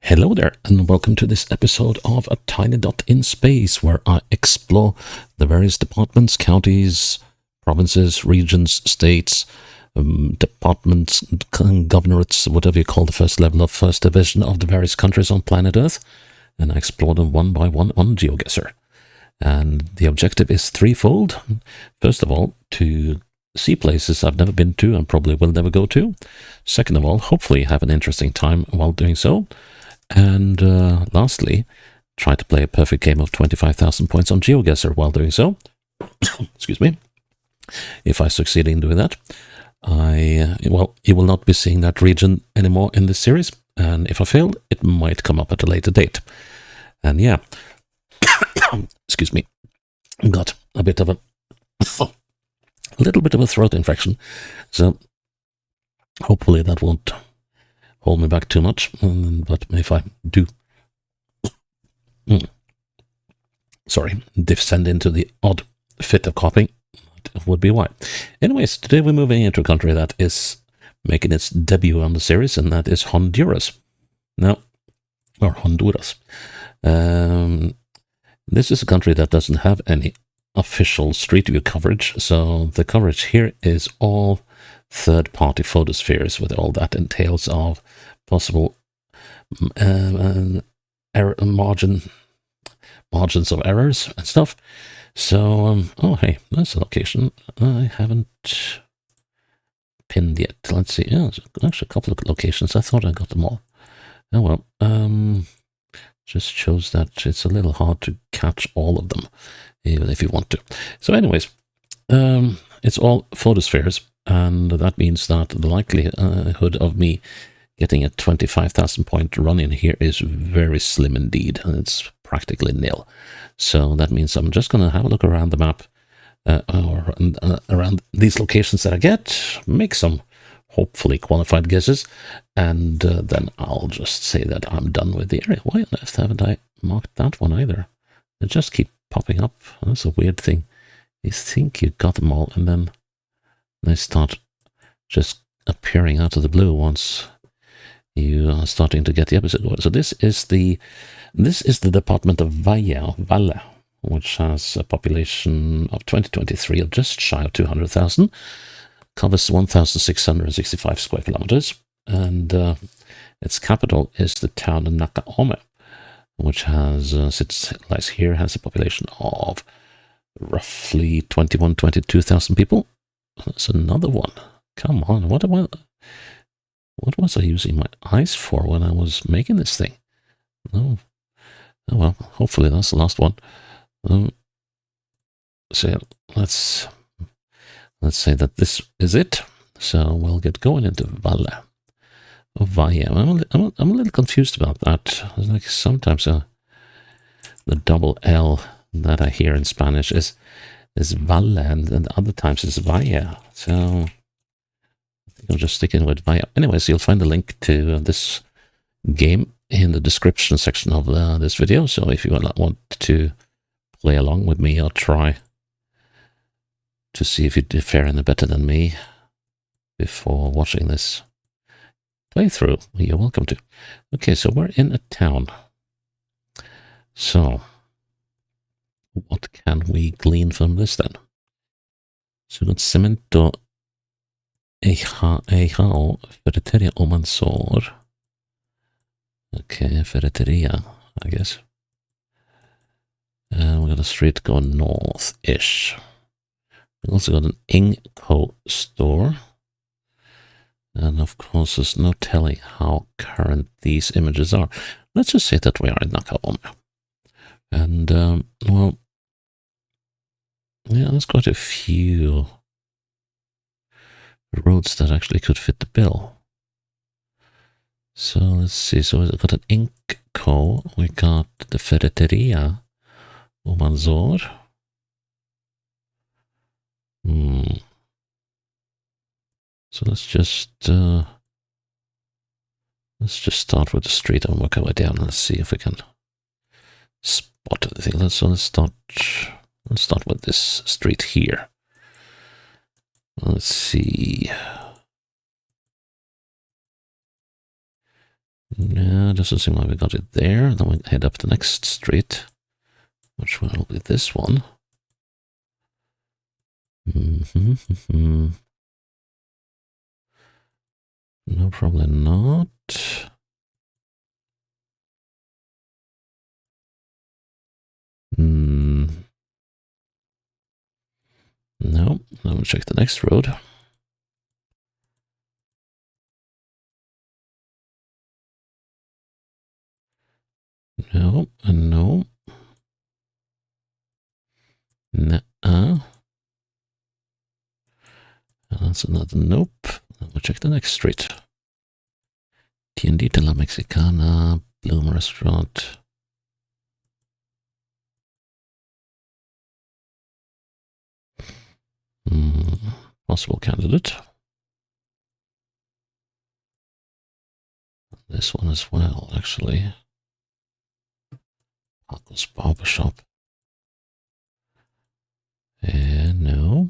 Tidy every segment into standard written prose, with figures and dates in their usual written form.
Hello there, and welcome to this episode of A Tiny Dot in Space, where I explore the various departments, counties, provinces, regions, states, departments, governorates, whatever you call the first level of first division of the various countries on planet Earth, and I explore them one by one on GeoGuessr. And the objective is threefold. First of all, to see places I've never been to and probably will never go to. Second of all, hopefully have an interesting time while doing so. And lastly, try to play a perfect game of 25,000 points on GeoGuessr while doing so. Excuse me. If I succeed in doing that, you will not be seeing that region anymore in this series. And if I fail, it might come up at a later date. And yeah, excuse me, got a bit of a little bit of a throat infection. So hopefully that won't hold me back too much, but if I do, descend into the odd fit of coughing, that would be why. Anyways, today we're moving into a country that is making its debut on the series, and that is Honduras. Now, or Honduras. This is a country that doesn't have any official Street View coverage, so the coverage here is all third-party photospheres with all that entails of possible margins of errors and stuff. So, oh hey, that's a location I haven't pinned yet. Let's see. Yeah, there's actually a couple of locations. I thought I got them all. Oh well. Just shows that it's a little hard to catch all of them, even if you want to. So, anyways, it's all photospheres. And that means that the likelihood of me getting a 25,000 point run in here is very slim indeed, and it's practically nil. So that means I'm just going to have a look around the map, or around these locations that I get, make some hopefully qualified guesses, and then I'll just say that I'm done with the area. Why on earth haven't I marked that one either? They just keep popping up. That's a weird thing. You think you got them all, and then they start just appearing out of the blue once you are starting to get the episode going. So this is the department of Valle, which has a population of 2023 of just shy of 200,000, covers 1,665 square kilometers, and its capital is the town of Nacaome, which lies here, has a population of roughly 22,000 people. That's another one. Come on, what was I using my eyes for when I was making this thing? Oh well, hopefully that's the last one. So let's say that this is it. So we'll get going into Valle. I'm a little confused about that. Like sometimes the double L that I hear in Spanish is Valle, and other times it's Valle. So I think I'll just stick in with Valle. Anyways, you'll find the link to this game in the description section of this video. So if you want to play along with me or try to see if you do fare any better than me before watching this playthrough, you're welcome to. Okay, so we're in a town. So what can we glean from this then? So we've got Cemento Ejao, Ferreteria Omansor. Okay, Ferreteria, I guess. And we got a street going north-ish. We also got an Inco store. And of course, there's no telling how current these images are. Let's just say that we are in Nacaome. And, well, yeah, there's quite a few roads that actually could fit the bill. So let's see. So we've got an Inco. We got the Ferreteria Omanzor. So let's just start with the street and work our way down. Let's see if we can spot anything. Let's start with this street here. Let's see. No, doesn't seem like we got it there. Then we head up the next street, which will be this one. No, probably not. No, then we'll check the next road. No, and no. Nuh-uh. That's another nope. Then we'll check the next street. Tiendita La Mexicana, Bloom Restaurant. Possible candidate. This one as well, actually. Paco's Barbershop. No.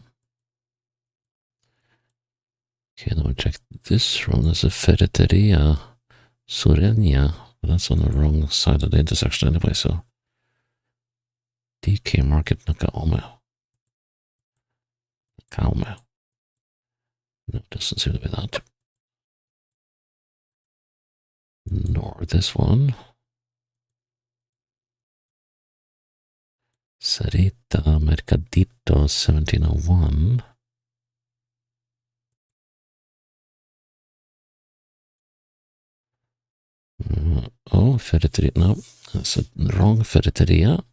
Okay, then we'll check this room. There's a Ferreteria Sureña. But that's on the wrong side of the intersection anyway, so. DK Market Nakaome. Nakaome. No, it doesn't seem to be that. Nor this one. Sarita Mercadito 1701. Oh, Ferreteria. No, that's a wrong Ferreteria.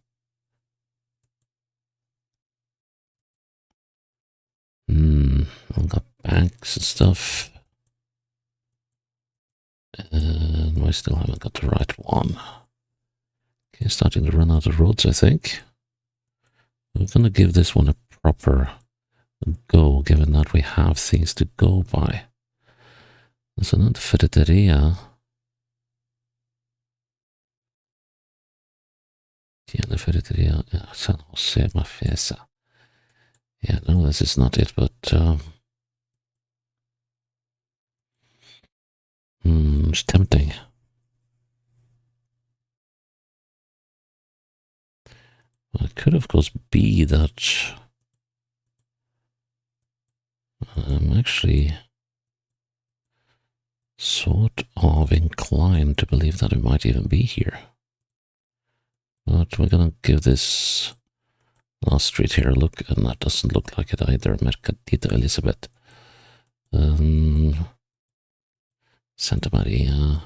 I've got banks and stuff. And I still haven't got the right one. Okay, starting to run out of roads, I think. I'm gonna give this one a proper go, given that we have things to go by. There's another Ferreteria. Tienda Ferreteria San Jose Mafesa. Yeah, no, this is not it, but it's tempting. Well, it could, of course, be that I'm actually sort of inclined to believe that it might even be here. But we're gonna give this last street here a look, and that doesn't look like it either. Mercadito Elizabeth. Santa Maria.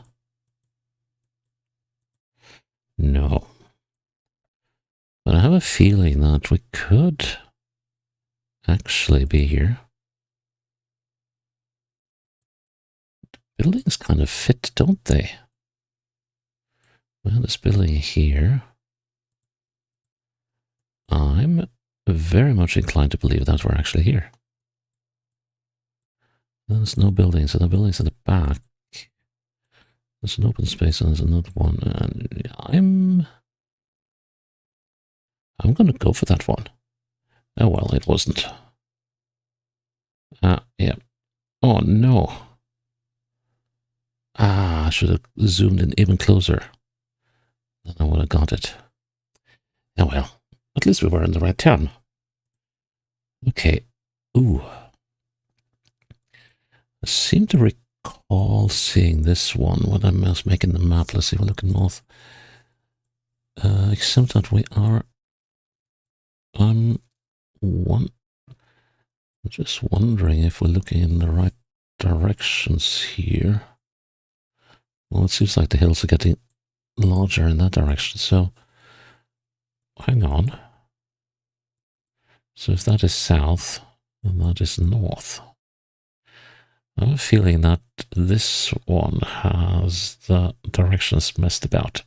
No. But I have a feeling that we could actually be here. Buildings kind of fit, don't they? Well, this building here, I'm very much inclined to believe that we're actually here. There's no buildings, so the buildings at the back. There's an open space and there's another one. And I'm going to go for that one. Oh, well, it wasn't. Yeah. Oh, no. I should have zoomed in even closer. Then I would have got it. Oh, well. At least we were in the right town. Okay. Ooh. I seem to recall seeing this one when I was making the map. Let's see, we're looking north. Except that we are... I'm just wondering if we're looking in the right directions here. Well, it seems like the hills are getting larger in that direction, so hang on. So if that is south, and that is north, I have a feeling that this one has the directions messed about.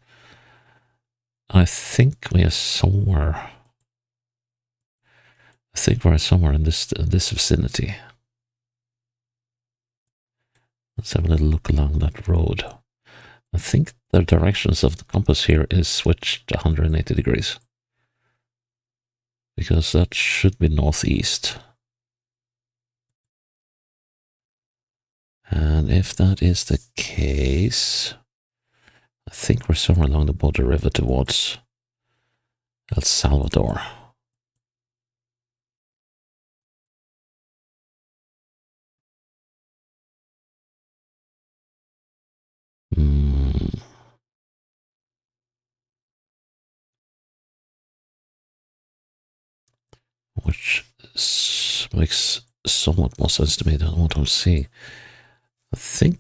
I think we are somewhere. I think we're somewhere in this vicinity. Let's have a little look along that road. I think the directions of the compass here is switched 180 degrees. Because that should be northeast. And if that is the case, I think we're somewhere along the border river towards El Salvador. Which makes somewhat more sense to me than what I'm seeing. I think.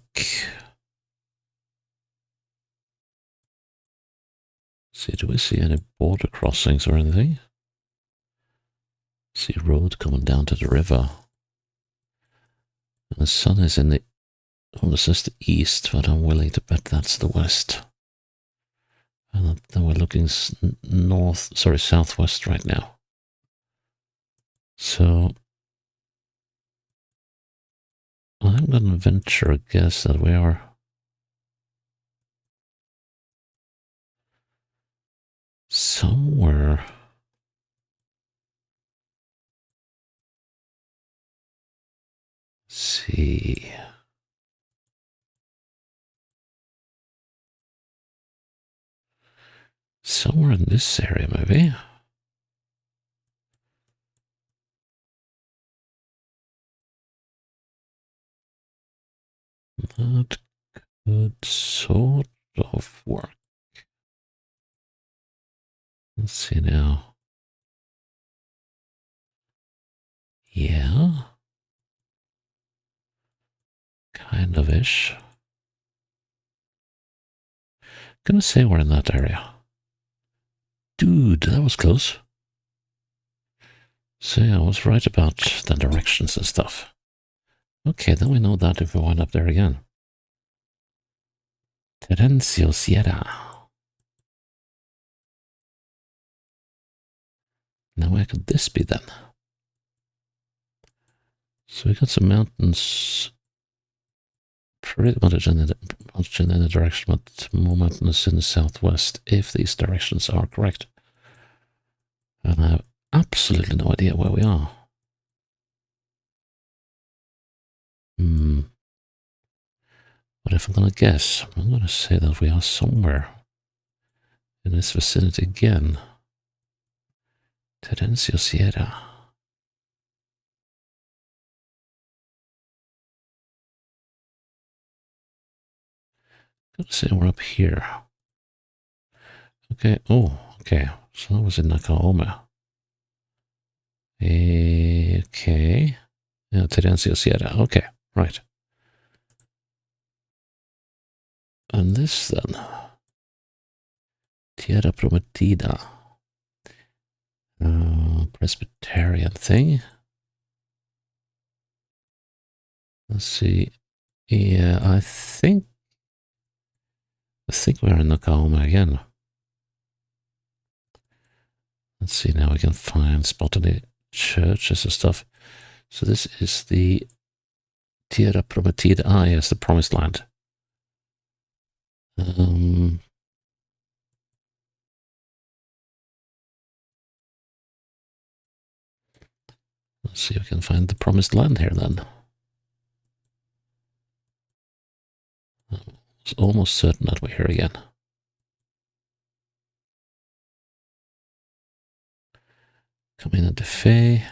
See, do we see any border crossings or anything? See a road coming down to the river. And the sun is in the. Oh, this is the east, but I'm willing to bet that's the west. And then we're looking southwest right now. So I'm going to venture a guess that we are somewhere. Let's see. Somewhere in this area, maybe. That could sort of work. Let's see now. Yeah. Kind of ish. Gonna say we're in that area. Dude, that was close. So yeah, I was right about the directions and stuff. Okay, then we know that if we wind up there again. Terencio Sierra. Now where could this be then? So we got some mountains pretty much in the direction, but more mountainous in the southwest, if these directions are correct. And I have absolutely no idea where we are. But if I'm going to guess, I'm going to say that we are somewhere in this vicinity again. Terencio Sierra. I'm going to say we're up here. Okay, oh, okay. So that was in Nacaoma. Okay. Yeah, Terencio Sierra. Okay, right. And this then. Tierra Prometida. Presbyterian thing. Let's see. Yeah, I think we're in Nacaoma again. Let's see now we can spot any churches and stuff. So this is the Tierra Prometida. Ah, yes, the Promised Land. Let's see if we can find the Promised Land here then. It's almost certain that we're here again. Come in at the Fay.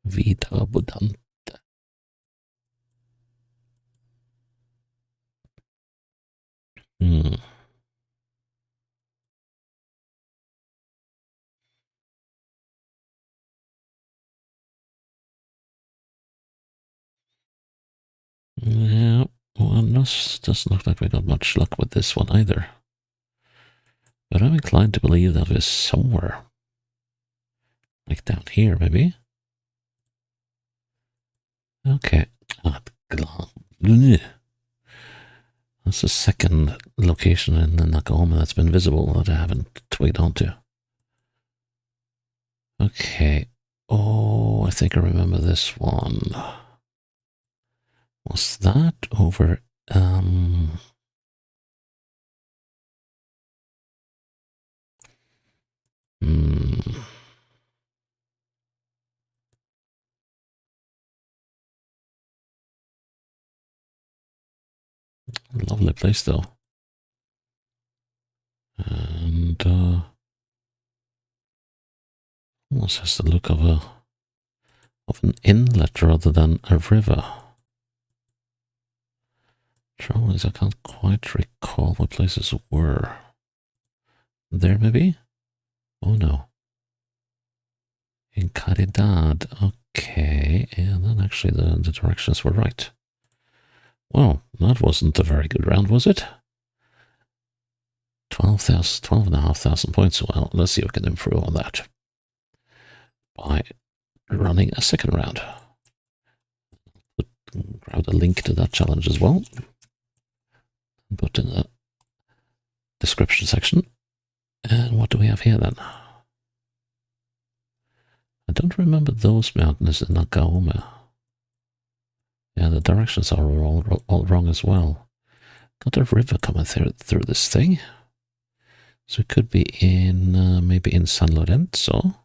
Vida Abundante. Yeah, well, this doesn't look like we got much luck with this one either. But I'm inclined to believe that we're somewhere. Like down here, maybe? Okay. That's the second location in the Nacaoma that's been visible that I haven't twigged onto. Okay. Oh, I think I remember this one. Was that over, Hmm. Lovely place though. And almost has the look of an inlet rather than a river. Trouble is I can't quite recall what places were. There maybe? Oh no. In Caridad. Okay, and then actually the directions were right. Well, that wasn't a very good round, was it? 12,500 points. Well, let's see if we can improve on that by running a second round. Grab a link to that challenge as well. Put in the description section. And what do we have here then? I don't remember those mountains in Nakaome. Yeah, the directions are all wrong as well. Got a river coming through this thing. So it could be in, maybe in San Lorenzo.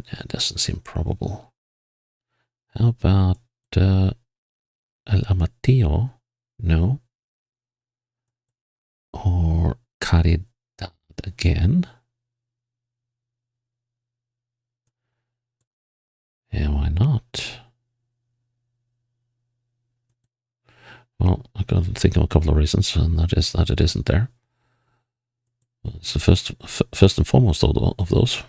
Yeah, it doesn't seem probable. How about El Amatillo? No. Or Caridad again? Yeah, why not? Well, I got to think of a couple of reasons, and that is that it isn't there. It's the first and foremost of those.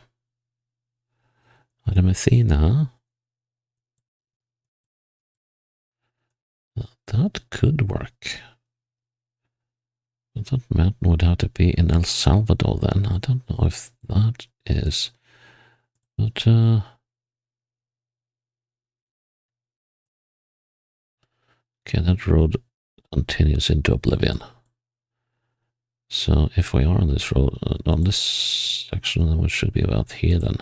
Athena. That could work. But that mountain would have to be in El Salvador then. I don't know if that is. But, okay, that road continues into oblivion. So if we are on this road, on this section, then we should be about here then.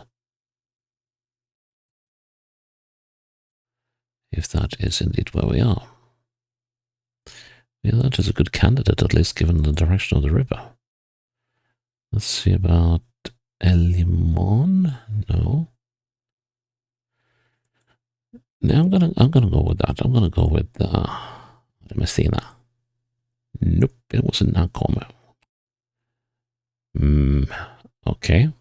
If that is indeed where we are. Yeah, that is a good candidate, at least given the direction of the river. Let's see about El Limon. No. Now I'm gonna go with that. I'm gonna go with Messina. Nope, it was in Nacoma. Okay.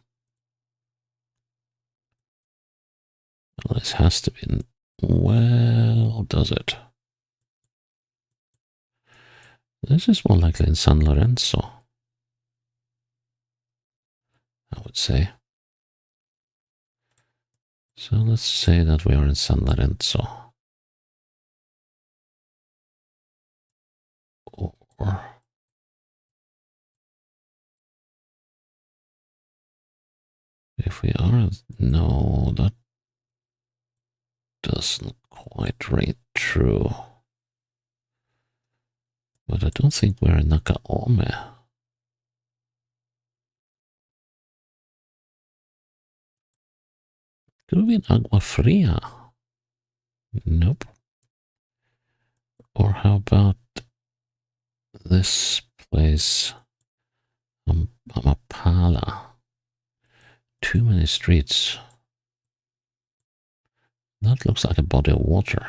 Well, this has to be. Well, does it? This is more likely in San Lorenzo, I would say. So let's say that we are in San Lorenzo. Or if we are, no, that doesn't quite ring true. But I don't think we're in Nakaome. Could we be in Agua Fria? Nope. Or how about this place? Amapala. Too many streets. That looks like a body of water.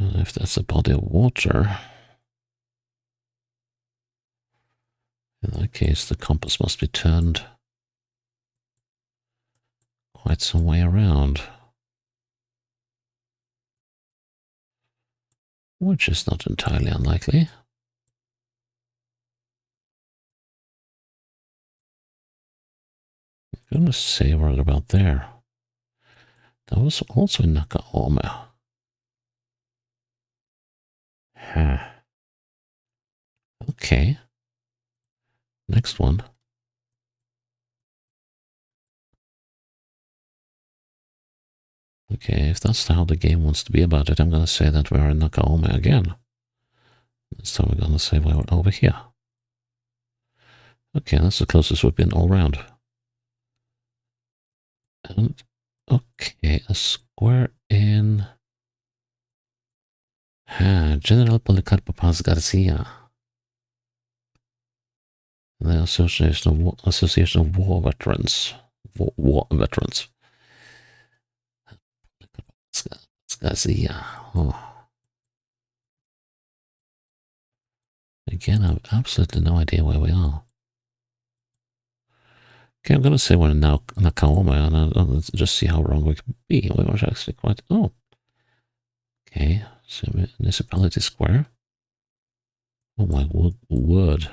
And if that's a body of water, in that case, the compass must be turned quite some way around. Which is not entirely unlikely. I'm going to say right about there. That was also in Nakaome. Huh. Okay. Next one. Okay, if that's how the game wants to be about it, I'm going to say that we're in Nakaome again. So we're going to say we're over here. Okay, that's the closest we've been all round. And, okay, a square in General Policarpo Paz Garcia. The Association of War Veterans. War Veterans. Garcia. Oh. Again, I have absolutely no idea where we are. Okay, I'm going to say we're in Nakaoma, and I'll just see how wrong we can be. We were actually quite... Oh. Okay, so Municipality Square. Oh my word.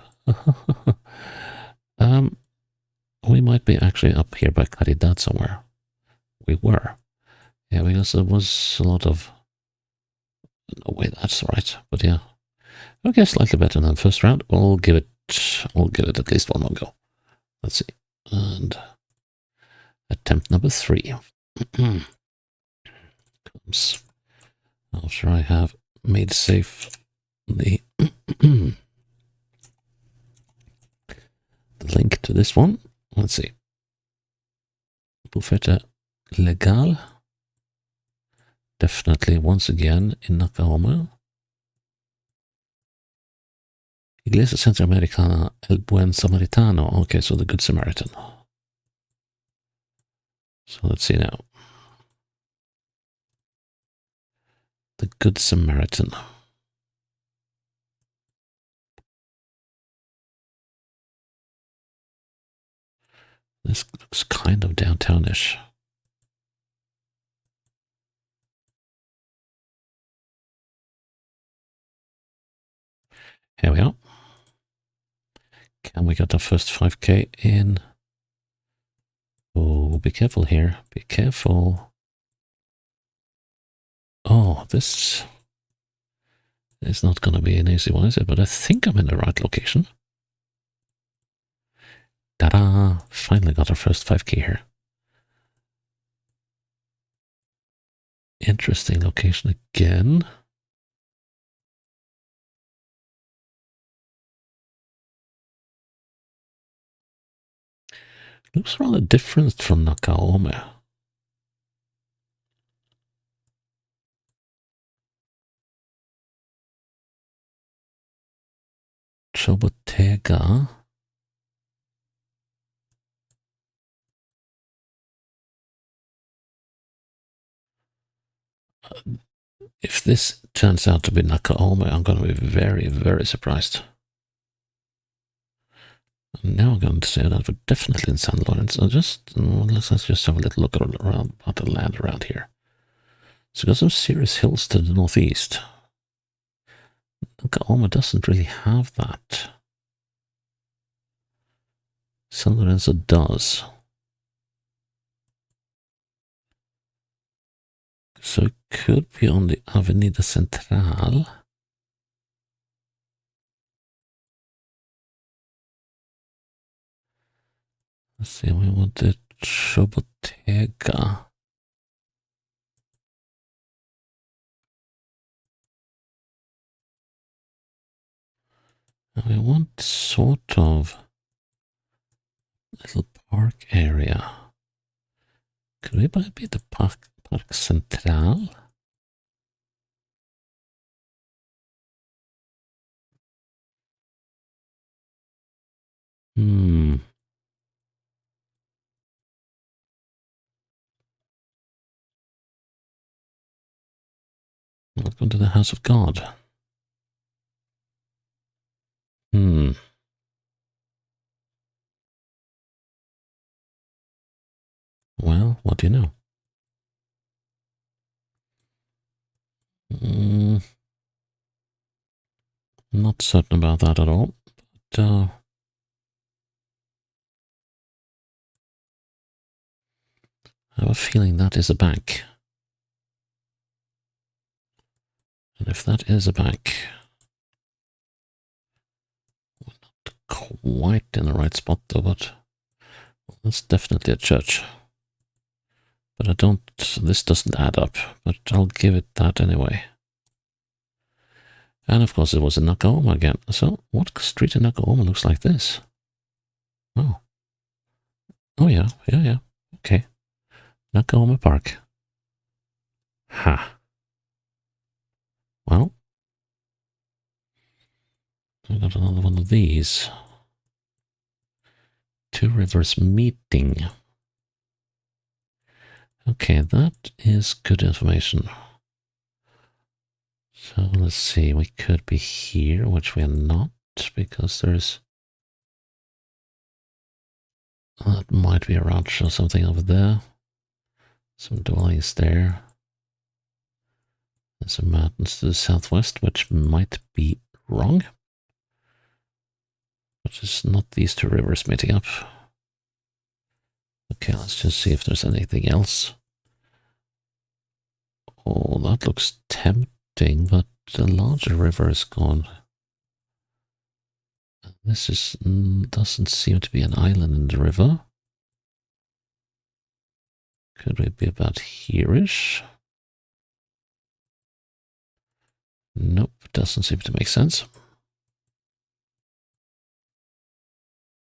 We might be actually up here by Caridad somewhere. We were. Yeah, because there was a lot of... No way, that's right. But yeah. Okay, slightly better than the first round. We'll give it at least one more go. Let's see. And attempt number 3 comes after I have made safe the the link to this one. Let's see. Bufete Legal. Definitely once again in Nakaoma. Iglesia Centroamericana El Buen Samaritano. Okay, so the Good Samaritan. So let's see now. The Good Samaritan. This looks kind of downtownish. Here we are. Can we get our first 5k in? Oh, be careful here. Be careful. Oh, this is not going to be an easy one, is it? But I think I'm in the right location. Ta-da! Finally got our first 5k here. Interesting location again. Looks rather different from Nakaome. Chobotega. If this turns out to be Nakaome, I'm going to be very, very surprised. Now I'm going to say that we're definitely in San Lorenzo. Let's just have a little look around at the land around here. So we've got some serious hills to the northeast. Nakaoma doesn't really have that. San Lorenzo does. So it could be on the Avenida Central. Let's see, we want the Chobotega. And we want sort of little park area. Could we be the Park Central? Welcome to the House of God. Well, what do you know? Not certain about that at all. But, I have a feeling that is a bank. And if that is a bank, we're not quite in the right spot though, but that's definitely a church. But this doesn't add up, but I'll give it that anyway. And of course it was in Nakaoma again. So what street in Nakaoma looks like this? Oh. Oh yeah. Okay. Nakaoma Park. Ha. Well, I got another one of these. Two rivers meeting. Okay, that is good information. So let's see, we could be here, which we are not, because there's... That might be a ranch or something over there. Some dwellings there. There's some mountains to the southwest, which might be wrong. Which is not these two rivers meeting up. Okay, let's just see if there's anything else. Oh, that looks tempting, but the larger river is gone. This is doesn't seem to be an island in the river. Could we be about here-ish? Nope, doesn't seem to make sense.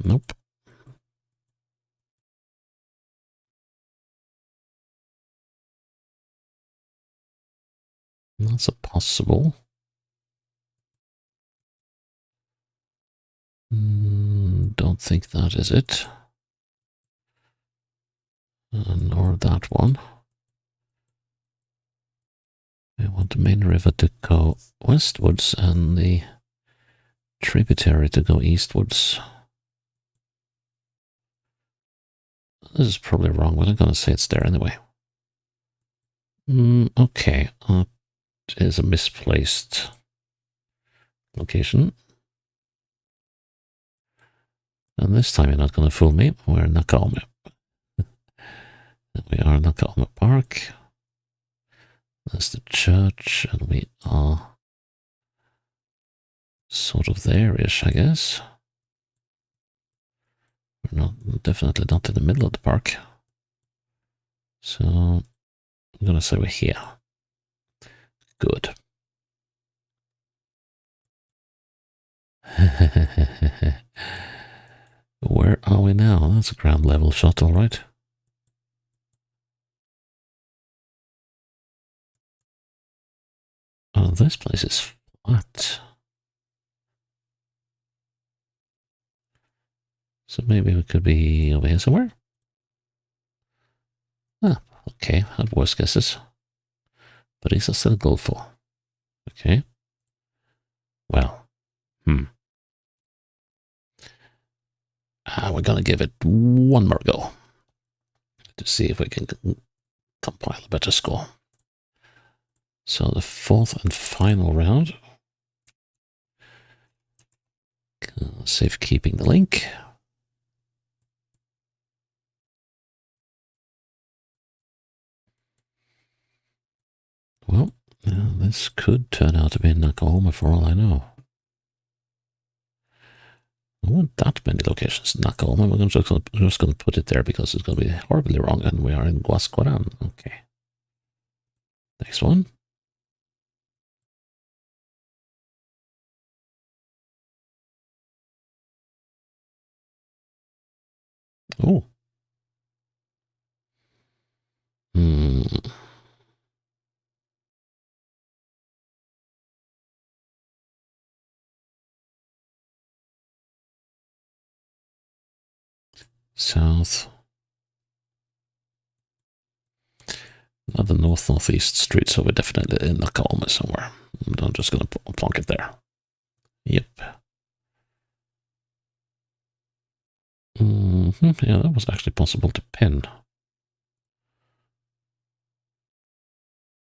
Nope. That's a possible. Don't think that is it. Nor that one. I want the main river to go westwards and the tributary to go eastwards. This is probably wrong, but I'm going to say it's there anyway. Okay, that is a misplaced location. And this time you're not going to fool me. We're in Nakome. We are in Nakome Park. That's the church, and we are sort of there-ish, I guess. We're not, definitely not in the middle of the park. So I'm gonna say we're here. Good. Where are we now? That's a ground level shot, all right. Oh, this place is flat. So maybe we could be over here somewhere? Ah, okay, had worse guesses. But these are still goalful. Okay. Well, we're gonna give it one more go to see if we can compile a better score. So the fourth and final round. Safekeeping the link. Well, this could turn out to be in Oklahoma for all I know. There weren't that many locations in Oklahoma. We're just going to put it there because it's going to be horribly wrong, and we are in Guascoran. Okay. Next one. Oh. South. Another north-northeast street, so we're definitely in Oklahoma somewhere. I'm just going to plonk it there. Yep. Yeah, that was actually possible to pin.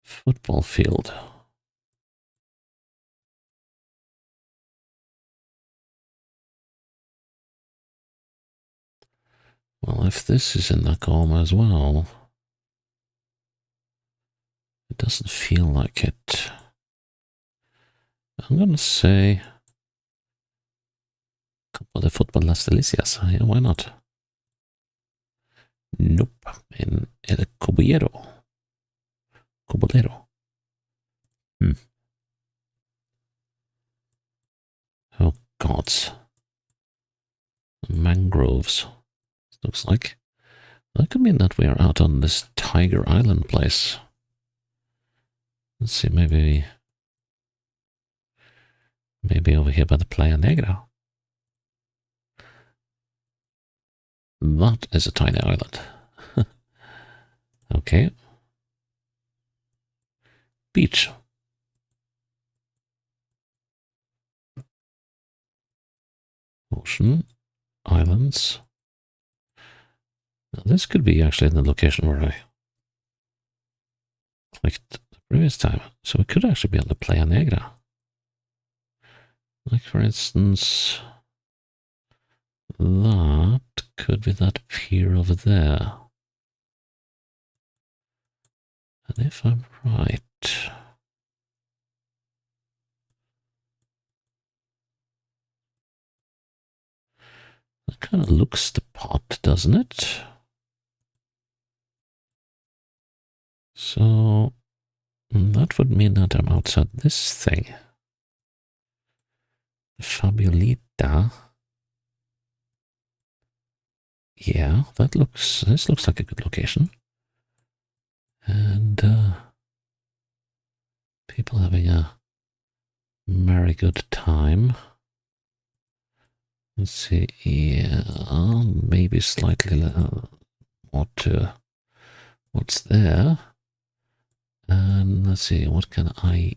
Football field. Well, if this is in Oklahoma as well, it doesn't feel like it. I'm gonna say Campo de Fútbol Las Delicias. Yeah, why not? Nope. In El Cobillero. Cobolero. Oh, gods. Mangroves. Looks like. That could mean that we are out on this Tiger Island place. Let's see, maybe Maybe over here by the Playa Negra. That is a tiny island. Okay. Beach. Ocean. Islands. Now this could be actually in the location where I clicked the previous time. So it could actually be on the Playa Negra. Like, for instance, that could be that pier over there. And if I'm right, that kind of looks the part, doesn't it? So that would mean that I'm outside this thing. Fabulita. Yeah, this looks like a good location. And people having a very good time. Let's see, yeah, maybe slightly what's there. And let's see, what can I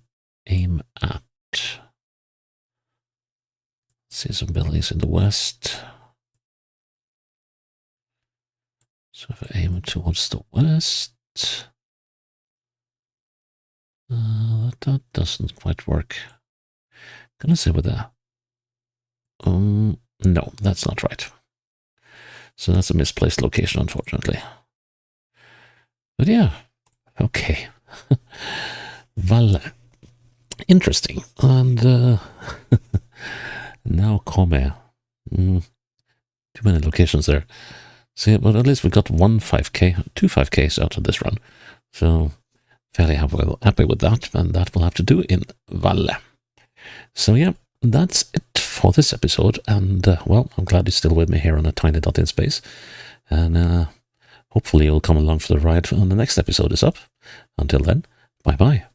aim at? See some buildings in the west. So if I aim towards the west, that doesn't quite work. Gonna say with that. No, that's not right. So that's a misplaced location, unfortunately. But yeah, okay. Valle. Interesting. And now Come. Too many locations there. See, but at least we got 1 5K, 2 5Ks out of this run. So fairly happy with that, and that will have to do in Valle. So yeah, that's it for this episode, and well, I'm glad you're still with me here on a tiny dot in space, and hopefully you'll come along for the ride when the next episode is up. Until then, bye bye.